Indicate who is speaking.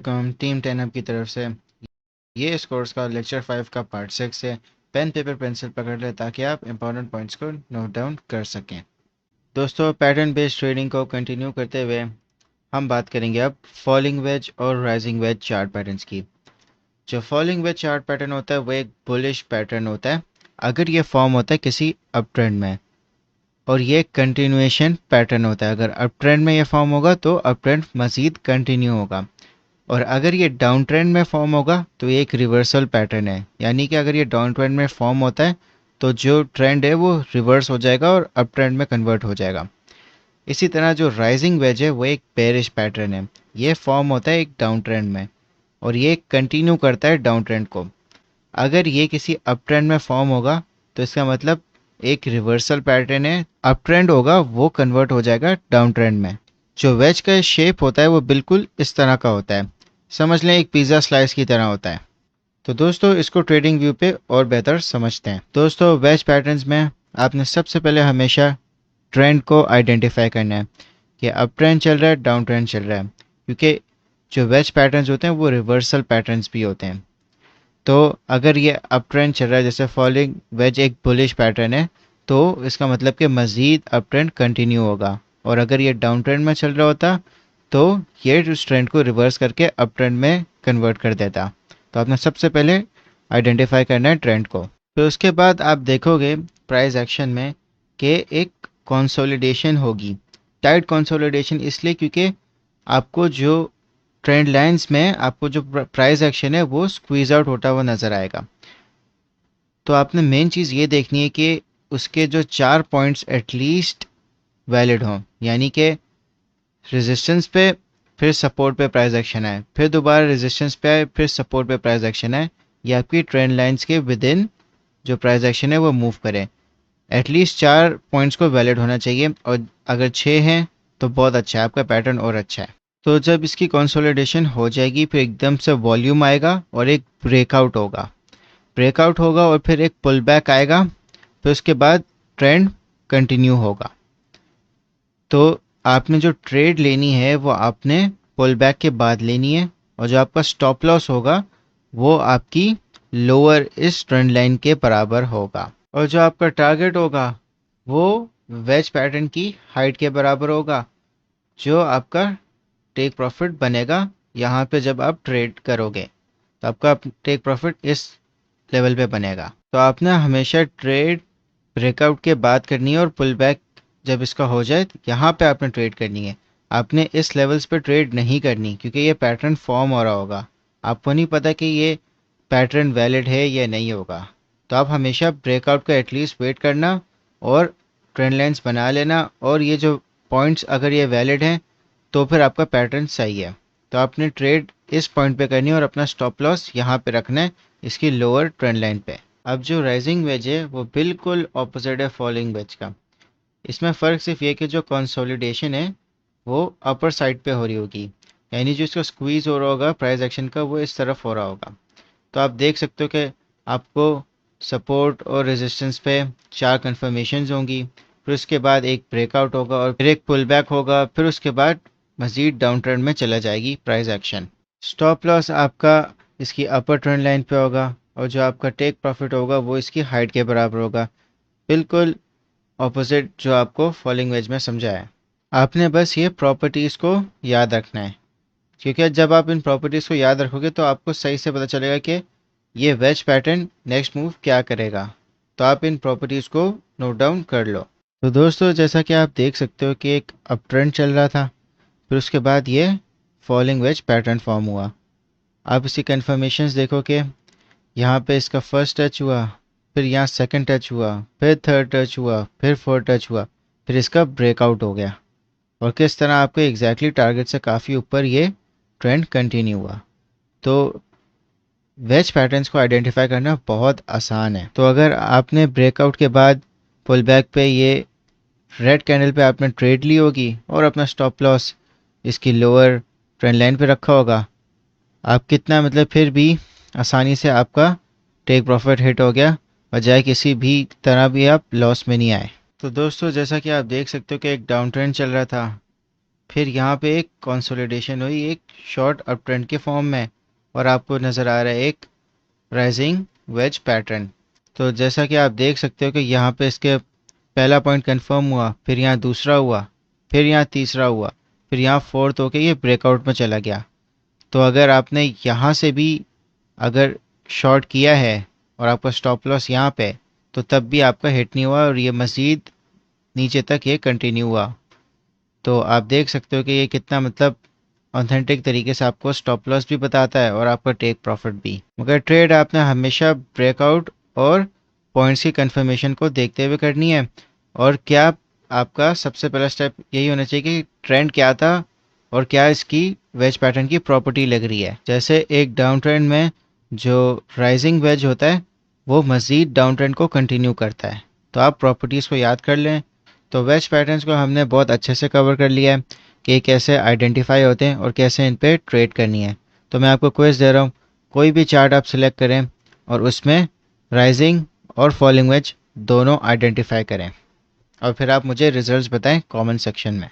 Speaker 1: कम team 10 up की तरफ से। ये इस कोर्स का लेक्चर 5 का पार्ट 6 है। पेन पेपर पेंसिल पकड़ ले ताकि आप इंपॉर्टेंट पॉइंट्स को नोट डाउन कर सकें। दोस्तों, पैटर्न बेस्ड ट्रेडिंग को कंटिन्यू करते हुए हम बात करेंगे अब फॉलिंग वेज और राइजिंग वेज चार्ट पैटर्न्स की। जो फॉलिंग वेज चार्ट पैटर्न होता है वो एक बुलिश पैटर्न होता है अगर ये फॉर्म होता है किसी अप ट्रेंड में, और ये कंटिन्यूएशन पैटर्न होता है। अगर अप ट्रेंड में ये फॉर्म होगा तो अप ट्रेंड मजीद कंटिन्यू होगा, और अगर ये डाउन ट्रेंड में फॉर्म होगा तो ये एक रिवर्सल पैटर्न है। यानी कि अगर ये डाउन ट्रेंड में फॉर्म होता है तो जो ट्रेंड है वो रिवर्स हो जाएगा और अप ट्रेंड में कन्वर्ट हो जाएगा। इसी तरह जो राइजिंग वेज है वो एक बेरिश पैटर्न है। ये फॉर्म होता है एक डाउन ट्रेंड में और ये कंटिन्यू करता है डाउन ट्रेंड को। अगर ये किसी अप ट्रेंड में फॉर्म होगा तो इसका मतलब एक रिवर्सल पैटर्न है, अप ट्रेंड होगा वो कन्वर्ट हो जाएगा डाउन ट्रेंड में। जो वेज का शेप होता है वो बिल्कुल इस तरह का होता है, समझ लें एक पिज़्ज़ा स्लाइस की तरह होता है। तो दोस्तों, इसको ट्रेडिंग व्यू पे और बेहतर समझते हैं। दोस्तों, वेज पैटर्न्स में आपने सबसे पहले हमेशा ट्रेंड को आइडेंटिफाई करना है कि अप ट्रेंड चल रहा है, डाउन ट्रेंड चल रहा है, क्योंकि जो वेज पैटर्न्स होते हैं वो रिवर्सल पैटर्न्स भी होते हैं। तो अगर ये अप ट्रेंड चल रहा है, जैसे फॉलिंग वेज एक बुलिश पैटर्न है, तो इसका मतलब कि मज़ीद अप ट्रेंड कंटिन्यू होगा। और अगर ये डाउन ट्रेंड में चल रहा होता तो ये उस ट्रेंड को रिवर्स करके अप ट्रेंड में कन्वर्ट कर देता। तो आपने सबसे पहले आइडेंटिफाई करना है ट्रेंड को। फिर उसके बाद आप देखोगे प्राइस एक्शन में कि एक कंसोलिडेशन होगी। टाइट कंसोलिडेशन इसलिए क्योंकि आपको जो ट्रेंड लाइंस में आपको जो प्राइस एक्शन है वो स्क्वीज आउट होता हुआ नज़र आएगा। तो आपने मेन चीज़ ये देखनी है कि उसके जो 4 पॉइंट्स एटलीस्ट वैलिड हों, यानी कि रेजिस्टेंस पे, फिर सपोर्ट पे प्राइस एक्शन आए, फिर दोबारा रेजिस्टेंस पे आए, फिर सपोर्ट पे प्राइस एक्शन आए। ये आपकी ट्रेंड लाइंस के विद इन जो प्राइस एक्शन है वो मूव करे। एटलीस्ट 4 पॉइंट्स को वैलिड होना चाहिए, और अगर 6 हैं तो बहुत अच्छा है, आपका पैटर्न और अच्छा है। तो जब इसकी कंसोलिडेशन हो जाएगी फिर एकदम से वॉल्यूम आएगा और एक ब्रेकआउट होगा। ब्रेकआउट होगा और फिर एक पुल बैक आएगा, फिर उसके बाद ट्रेंड कंटिन्यू होगा। तो आपने जो ट्रेड लेनी है वो आपने पुल बैक के बाद लेनी है, और जो आपका स्टॉप लॉस होगा वो आपकी लोअर इस ट्रेंड लाइन के बराबर होगा, और जो आपका टारगेट होगा वो वेज पैटर्न की हाइट के बराबर होगा, जो आपका टेक प्रॉफिट बनेगा यहाँ पे जब आप ट्रेड करोगे। तो आपका टेक प्रॉफिट इस लेवल पे बनेगा। तो आपने हमेशा ट्रेड ब्रेकआउट के बाद करनी है, और पुल बैक जब इसका हो जाए यहाँ पे आपने ट्रेड करनी है। आपने इस लेवल्स पे ट्रेड नहीं करनी, क्योंकि ये पैटर्न फॉर्म हो रहा होगा, आपको नहीं पता कि ये पैटर्न वैलिड है या नहीं होगा। तो आप हमेशा ब्रेकआउट का एटलीस्ट वेट करना और ट्रेंड लाइंस बना लेना, और ये जो पॉइंट्स अगर ये वैलिड हैं तो फिर आपका पैटर्न सही है। तो आपने ट्रेड इस पॉइंट पे करनी है और अपना स्टॉप लॉस यहाँ पे रखना है इसकी लोअर ट्रेंड लाइन पे। अब जो राइजिंग वेज है वो बिल्कुल ऑपोजिट है फॉलिंग वेज का। इसमें फ़र्क सिर्फ ये कि जो कंसोलिडेशन है वो अपर साइड पे हो रही होगी, यानी जो इसका स्क्वीज हो रहा होगा प्राइस एक्शन का वो इस तरफ हो रहा होगा। तो आप देख सकते हो कि आपको सपोर्ट और रेजिस्टेंस पे 4 कन्फर्मेशंस होंगी, फिर उसके बाद एक ब्रेकआउट होगा और फिर एक पुल बैक होगा, फिर उसके बाद मज़ीद डाउन ट्रेंड में चला जाएगी प्राइस एक्शन। स्टॉप लॉस आपका इसकी अपर ट्रेंड लाइन पे होगा, और जो आपका टेक प्रॉफिट होगा वो इसकी हाइट के बराबर होगा, बिल्कुल ऑपोजिट जो आपको फॉलिंग वेज में समझाया। आपने बस ये प्रॉपर्टीज़ को याद रखना है, क्योंकि जब आप इन प्रॉपर्टीज़ को याद रखोगे तो आपको सही से पता चलेगा कि ये वेज पैटर्न नेक्स्ट मूव क्या करेगा। तो आप इन प्रॉपर्टीज़ को नोट डाउन कर लो। तो दोस्तों, जैसा कि आप देख सकते हो कि एक अप ट्रेंड चल रहा था, फिर उसके बाद ये फॉलिंग वेज पैटर्न फॉर्म हुआ। आप इसकी कन्फर्मेशंस देखो कि यहाँ पे इसका फर्स्ट टच हुआ, फिर यहाँ सेकंड टच हुआ, फिर थर्ड टच हुआ, फिर फोर्थ टच हुआ, फिर इसका ब्रेकआउट हो गया, और किस तरह आपके एग्जैक्टली टारगेट से काफ़ी ऊपर ये ट्रेंड कंटिन्यू हुआ। तो वेज पैटर्न्स को आइडेंटिफाई करना बहुत आसान है। तो अगर आपने ब्रेकआउट के बाद पुल बैक पे ये रेड कैंडल पे आपने ट्रेड ली होगी और अपना स्टॉप लॉस इसकी लोअर ट्रेंड लाइन पे रखा होगा, आप कितना मतलब फिर भी आसानी से आपका टेक प्रॉफिट हिट हो गया, बजाय किसी भी तरह भी आप लॉस में नहीं आए। तो दोस्तों, जैसा कि आप देख सकते हो कि एक डाउन ट्रेंड चल रहा था, फिर यहाँ पे एक कंसोलिडेशन हुई एक शॉर्ट अप ट्रेंड के फॉर्म में, और आपको नज़र आ रहा है एक राइजिंग वेज पैटर्न। तो जैसा कि आप देख सकते हो कि यहाँ पे इसके पहला पॉइंट कंफर्म हुआ, फिर यहाँ दूसरा हुआ, फिर यहाँ तीसरा हुआ, फिर यहाँ फोर्थ होके ये ब्रेकआउट में चला गया। तो अगर आपने यहाँ से भी अगर शॉर्ट किया है और आपका स्टॉप लॉस यहाँ पे, तो तब भी आपका हिट नहीं हुआ और ये मज़ीद नीचे तक ये कंटिन्यू हुआ। तो आप देख सकते हो कि ये कितना मतलब ऑथेंटिक तरीके से आपको स्टॉप लॉस भी बताता है और आपका टेक प्रॉफिट भी। मगर ट्रेड आपने हमेशा ब्रेकआउट और पॉइंट्स की कंफर्मेशन को देखते हुए करनी है। और क्या आपका सबसे पहला स्टेप यही होना चाहिए कि ट्रेंड क्या था और क्या इसकी वेज पैटर्न की प्रॉपर्टी लग रही है। जैसे एक डाउन ट्रेंड में जो राइजिंग वेज होता है वो मज़ीद डाउन ट्रेंड को कंटिन्यू करता है। तो आप प्रॉपर्टीज़ को याद कर लें। तो वेज पैटर्न्स को हमने बहुत अच्छे से कवर कर लिया है कि कैसे आइडेंटिफाई होते हैं और कैसे इन पे ट्रेड करनी है। तो मैं आपको क्विज दे रहा हूँ, कोई भी चार्ट आप सिलेक्ट करें और उसमें राइजिंग और फॉलिंग वेज दोनों आइडेंटिफाई करें, और फिर आप मुझे रिजल्ट्स बताएं कमेंट सेक्शन में।